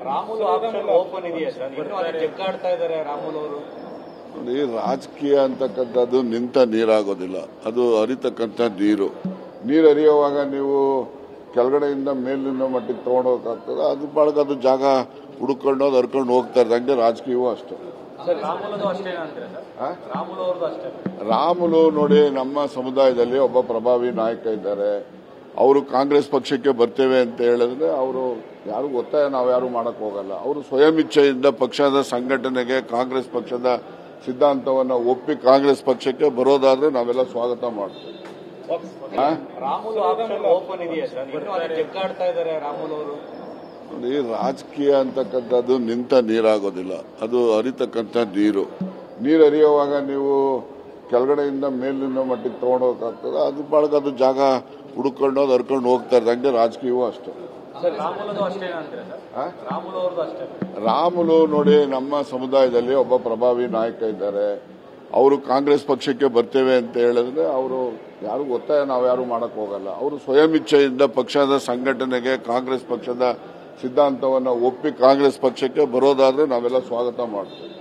Ramulu option open ಇದೆಯಾ sir? ಇನ್ನೂ ಅದಕ್ಕೆ ಜಗ್ಗಾಡ್ತಾ ಇದ್ದಾರೆ ರಾಮುಲು ಅವರು. ನೋಡಿ, ರಾಜಕೀಯ ಅಂತಕ್ಕಂಥದ್ದು ನಿಂತ ನೀರಾಗೋದಿಲ್ಲ, ಅದು ಹರಿತಕ್ಕಂಥ ನೀರು. ನೀರು ಹರಿಯುವಾಗ ನೀವು ಕೆಳಗಡೆಯಿಂದ ಮೇಲಿನ ಮಟ್ಟಿಗೆ ತಗೊಂಡೋಗಕ್ಕಾಗ್ತದೆ. ಅದು ಬಳಗ ಅದು ಜಾಗ ಹುಡುಕೊಂಡು ಅದು ಹರ್ಕೊಂಡು ಹೋಗ್ತಾ ಇದ್ದಂಗೆ ರಾಜಕೀಯವೂ ಅಷ್ಟೇ. ರಾಮುಲು ನೋಡಿ, ನಮ್ಮ ಸಮುದಾಯದಲ್ಲಿ ಒಬ್ಬ ಪ್ರಭಾವಿ ನಾಯಕ ಇದ್ದಾರೆ. ಅವರು ಕಾಂಗ್ರೆಸ್ ಪಕ್ಷಕ್ಕೆ ಬರ್ತೇವೆ ಅಂತ ಹೇಳಿದ್ರೆ ಅವರು ಯಾರು ಒತ್ತಾಯ ನಾವು ಯಾರು ಮಾಡಕ್ ಹೋಗಲ್ಲ. ಅವರು ಸ್ವಯಂ ಇಚ್ಛೆಯಿಂದ ಪಕ್ಷದ ಸಂಘಟನೆಗೆ ಕಾಂಗ್ರೆಸ್ ಪಕ್ಷದ ಸಿದ್ಧಾಂತವನ್ನ ಒಪ್ಪಿ ಕಾಂಗ್ರೆಸ್ ಪಕ್ಷಕ್ಕೆ ಬರೋದಾದ್ರೆ ನಾವೆಲ್ಲ ಸ್ವಾಗತ ಮಾಡ್ತೇವೆ. ರಾಮುಲು ಆಪ್ಷನ್ ಓಪನ್ ಇದೆಯಾ ಸರ್? ಇನ್ನೂ ಅದಕ್ಕೆ ಜಗ್ಗಾಡ್ತಾ ಇದ್ದಾರೆ ರಾಮುಲು ಅವರು. ನೋಡಿ, ರಾಜಕೀಯ ಅಂತಕ್ಕಂಥದ್ದು ನಿಂತ ನೀರಾಗೋದಿಲ್ಲ, ಅದು ಹರಿತಕ್ಕಂಥ ನೀರು. ನೀರು ಹರಿಯುವಾಗ ನೀವು ಕೆಳಗಡೆಯಿಂದ ಮೇಲಿನ ಮಟ್ಟಿಗೆ ತಗೊಂಡೋಗಕ್ಕಾಗ್ತದೆ. ಅದು ಬಳಗ ಅದು ಜಾಗ ಹುಡುಕೊಂಡು ಅದು ಹರ್ಕೊಂಡು ಹೋಗ್ತಾ ಇದ್ದಂಗೆ ರಾಜಕೀಯವೂ ಅಷ್ಟೇ. ರಾಮುಲು ನೋಡಿ, ನಮ್ಮ ಸಮುದಾಯದಲ್ಲಿ ಒಬ್ಬ ಪ್ರಭಾವಿ ನಾಯಕ ಇದ್ದಾರೆ. ಅವರು ಕಾಂಗ್ರೆಸ್ ಪಕ್ಷಕ್ಕೆ ಬರ್ತೇವೆ ಅಂತ ಹೇಳಿದ್ರೆ ಅವರು ಯಾರು ಒತ್ತಾಯ ನಾವು ಯಾರು ಮಾಡಕ್ ಹೋಗಲ್ಲ. ಅವರು ಸ್ವಯಂ ಇಚ್ಛೆಯಿಂದ ಪಕ್ಷದ ಸಂಘಟನೆಗೆ ಕಾಂಗ್ರೆಸ್ ಪಕ್ಷದ ಸಿದ್ಧಾಂತವನ್ನ ಒಪ್ಪಿ ಕಾಂಗ್ರೆಸ್ ಪಕ್ಷಕ್ಕೆ ಬರೋದಾದ್ರೆ ನಾವೆಲ್ಲ ಸ್ವಾಗತ ಮಾಡ್ತೇವೆ.